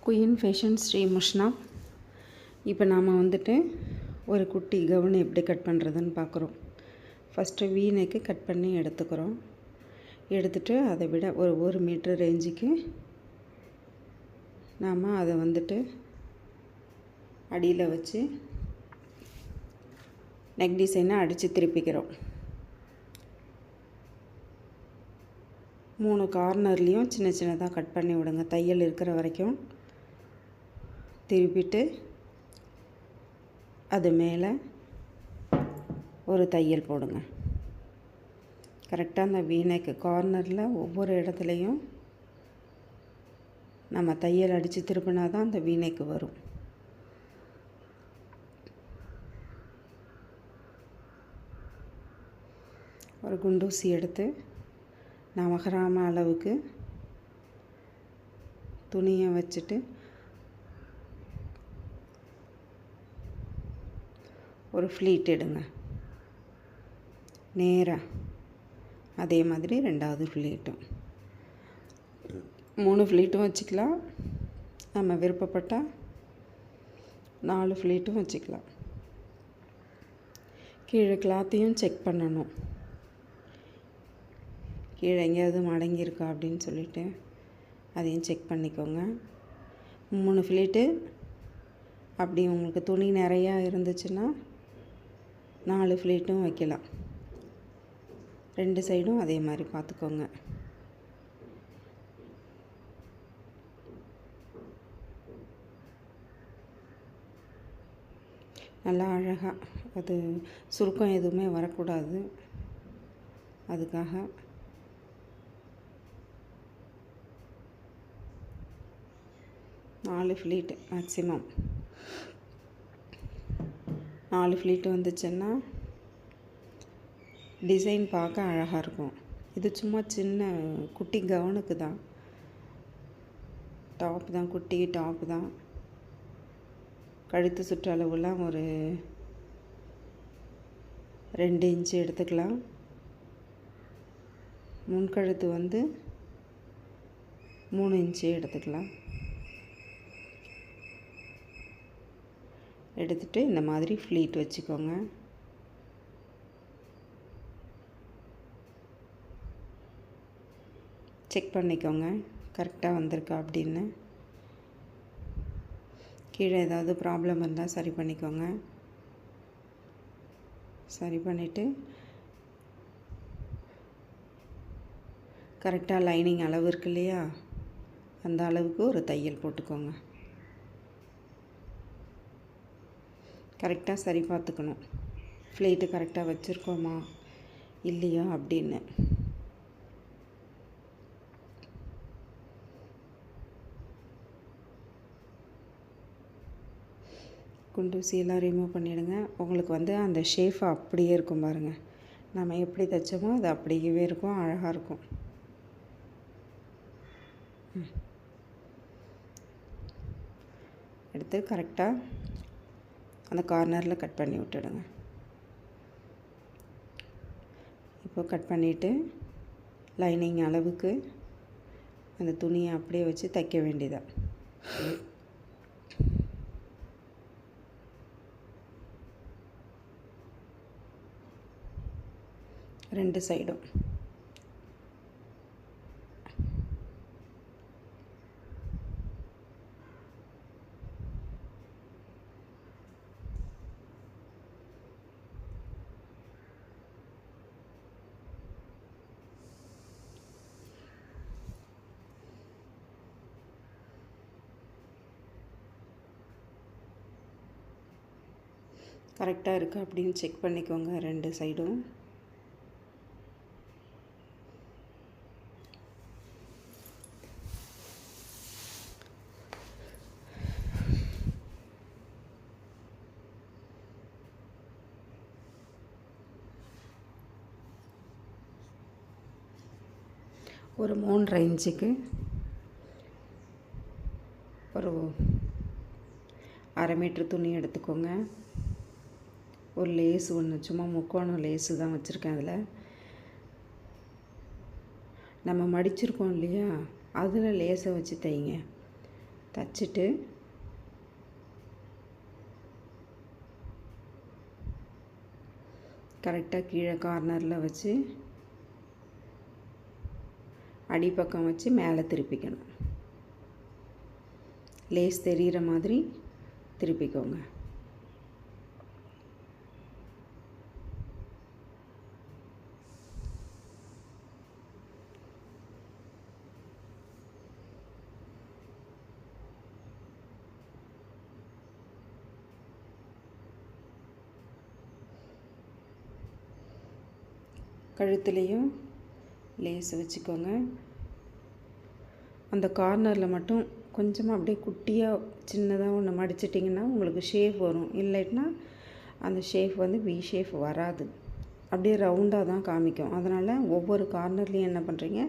Queen fashion Sri முஷ்னா. இப்போ நாம் வந்துட்டு ஒரு குட்டி கவுன் எப்படி கட் பண்ணுறதுன்னு பார்க்குறோம். ஃபஸ்ட்டு வீ நெக்கு கட் பண்ணி எடுத்துக்கிறோம். எடுத்துகிட்டு அதை விட ஒரு மீட்ரு ரேஞ்சுக்கு நாம் அதை வந்துட்டு அடியில் வச்சு நெக் டிசைனை அடித்து திருப்பிக்கிறோம். 3 கார்னர்லேயும் சின்ன சின்னதாக கட் பண்ணி விடுங்க. தையல் இருக்கிற வரைக்கும் திருப்பிட்டு அது மேலே ஒரு தையல் போடுங்க. கரெக்டாக அந்த வீநெக்கு கார்னரில் ஒவ்வொரு இடத்துலையும் நம்ம தையல் அடித்து திருப்பினா தான் அந்த வீநெக்கு வரும். ஒரு குண்டூசி எடுத்து நமகராம அளவுக்கு துணியை வச்சுட்டு ஒரு ஃப்ளீட் எடுங்க. நேராக அதே மாதிரி 2வது ஃப்ளீட்டும் 3 ஃப்ளீட்டும் வச்சுக்கலாம். நம்ம விருப்பப்பட்டால் 4 ஃப்ளீட்டும் வச்சுக்கலாம். கீழே கிளாத்தையும் செக் பண்ணணும். கீழே எங்கேயாவது மடங்கியிருக்கா அப்படின்னு சொல்லிவிட்டு அதையும் செக் பண்ணிக்கோங்க. 3 ஃப்ளீட்டு அப்படி உங்களுக்கு துணி நிறையா இருந்துச்சுன்னா 4 ஃப்ளீட்டும் வைக்கலாம். 2 சைடும் அதே மாதிரி பார்த்துக்கோங்க. நல்லா அழகாக அது சுருக்கம் எதுவுமே வரக்கூடாது. அதுக்காக நாலு ஃப்ளீட்டு மேக்ஸிமம் 4 ஃப்ளீட்டு வந்துச்சுன்னா டிசைன் பார்க்க அழகாக இருக்கும். இது சும்மா சின்ன குட்டி கவுனுக்கு தான், டாப் தான், குட்டி டாப் தான். கழுத்து சுற்றளவுலாம் ஒரு 2 இன்ச்சு எடுத்துக்கலாம். முன்கழுத்து வந்து 3 இன்ச்சு எடுத்துக்கலாம். எடுத்துகிட்டு இந்த மாதிரி ஃப்ளீட் வச்சுக்கோங்க. செக் பண்ணிக்கோங்க கரெக்டாக வந்திருக்கா அப்படின்னு. கீழே ஏதாவது ப்ராப்ளம் இருந்தால் சரி பண்ணிக்கோங்க. சரி பண்ணிவிட்டு கரெக்டாக லைனிங் அளவு இருக்கு இல்லையா, அந்த அளவுக்கு ஒரு தையல் போட்டுக்கோங்க. கரெக்டாக சரி பார்த்துக்கணும், ஃப்ளீட்டு கரெக்டாக வச்சுருக்கோமா இல்லையா அப்படின்னு. குண்டூசியெல்லாம் ரிமூவ் பண்ணிவிடுங்க. உங்களுக்கு வந்து அந்த ஷேஃப் அப்படியே இருக்கும் பாருங்கள். நம்ம எப்படி தைச்சோமோ அது அப்படியே இருக்கும், அழகாக இருக்கும். எடுத்து கரெக்டாக அந்த கார்னரில் கட் பண்ணி விட்டுடுங்க. இப்போ கட் பண்ணிவிட்டு லைனிங் அளவுக்கு அந்த துணியை அப்படியே வச்சு தைக்க வேண்டியதான். 2 சைடும். கரெக்டாக இருக்குது அப்படின்னு செக் பண்ணிக்கோங்க 2 சைடும். ஒரு 3.5 இன்ச்சுக்கு ஒரு 1/2 மீட்ரு துணி எடுத்துக்கோங்க. ஒரு லேஸ் ஒன்று, சும்மா முக்கோணம் லேஸு தான் வச்சுருக்கேன். அதில் நம்ம மடிச்சிருக்கோம் இல்லையா, அதில் லேஸை வச்சு தைங்க. தச்சுட்டு கரெக்டாக கீழே கார்னரில் வச்சு அடிப்பக்கம் வச்சு மேலே திருப்பிக்கணும். லேஸ் தெரிகிற மாதிரி திருப்பிக்கோங்க. கழுத்துலேயும் லேஸ் வச்சுக்கோங்க. அந்த கார்னரில் மட்டும் கொஞ்சமாக அப்படியே குட்டியாக சின்னதாக ஒன்று மடிச்சிட்டிங்கன்னா உங்களுக்கு ஷேப் வரும். இல்லைன்னா அந்த ஷேப் வந்து வி ஷேப் வராது, அப்படியே ரவுண்டாக தான் காமிக்கும். அதனால் ஒவ்வொரு கார்னர்லேயும் என்ன பண்ணுறீங்க,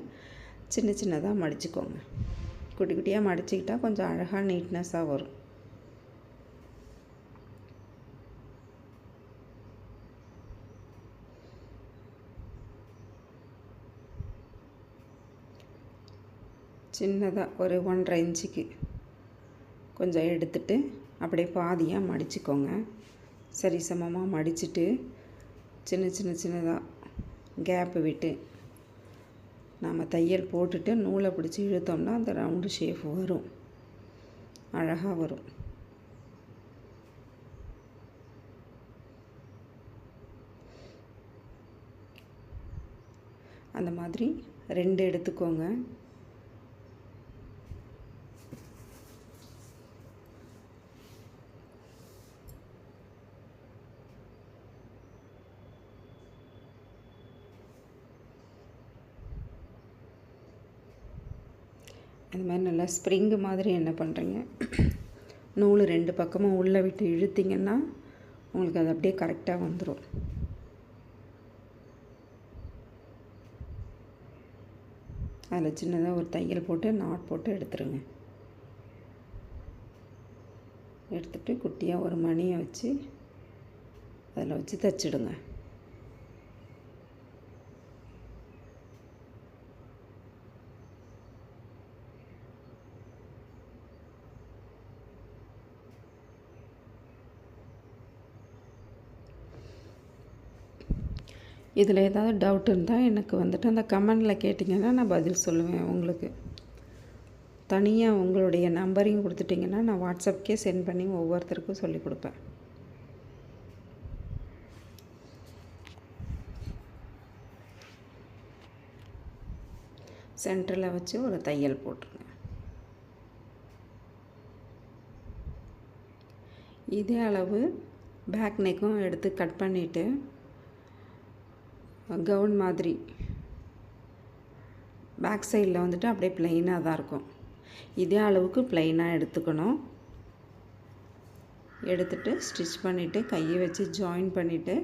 சின்ன சின்னதாக மடிச்சுக்கோங்க. குட்டி குட்டியாக மடிச்சிக்கிட்டால் கொஞ்சம் அழகாக நீட்னஸாக வரும். சின்னதாக ஒரு 1.5 இன்ச்சுக்கு கொஞ்சம் எடுத்துட்டு அப்படியே பாதியாக மடிச்சுக்கோங்க. சரி சமமாக மடிச்சுட்டு சின்னதாக கேப்பு விட்டு நாம் தையல் போட்டுட்டு நூலை பிடிச்சி இழுத்தோம்னா அந்த ரவுண்டு ஷேப் வரும், அழகாக வரும். அந்த மாதிரி 2 எடுத்துக்கோங்க. அது மாதிரி நல்லா ஸ்ப்ரிங்கு மாதிரி என்ன பண்ணுறீங்க, நூல் 2 பக்கமும் உள்ளே விட்டு இழுத்திங்கன்னா உங்களுக்கு அது அப்படியே கரெக்டாக வந்துடும். அதில் சின்னதாக ஒரு தையல் போட்டு நாட் போட்டு எடுத்துருங்க. எடுத்துகிட்டு குட்டியாக ஒரு மணியை வச்சு அதில் வச்சு தைச்சிடுங்க. இதில் ஏதாவது டவுட் இருந்தால் எனக்கு வந்துட்டு அந்த கமெண்டில் கேட்டிங்கன்னா நான் பதில் சொல்லுவேன். உங்களுக்கு தனியாக உங்களுடைய நம்பரையும் கொடுத்துட்டிங்கன்னா நான் வாட்ஸ்அப்கே சென்ட் பண்ணி ஒவ்வொருத்தருக்கும் சொல்லிக் கொடுப்பேன். சென்டரில் வச்சு ஒரு தையல் போட்டுருங்க. இதே அளவு பேக் நெக்கும் எடுத்து கட் பண்ணிவிட்டு கவுன் மாதிரி பேக் சைடில் வந்துட்டு அப்படியே ப்ளைனாக தான் இருக்கும். இதே அளவுக்கு ப்ளைனாக எடுத்துக்கணும். எடுத்துட்டு ஸ்டிச் பண்ணிவிட்டு கையை வச்சு ஜாயின் பண்ணிவிட்டு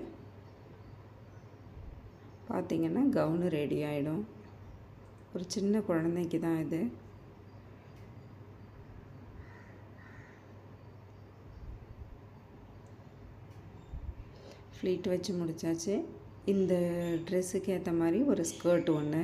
பார்த்திங்கன்னா கவுனு ரெடி ஆகிடும். ஒரு சின்ன குழந்தைக்கு தான் இது. ஃப்ளீட் வச்சு முடித்தாச்சு. இந்த ட்ரெஸ்ஸுக்கு ஏற்ற மாதிரி ஒரு ஸ்கர்ட் ஒன்று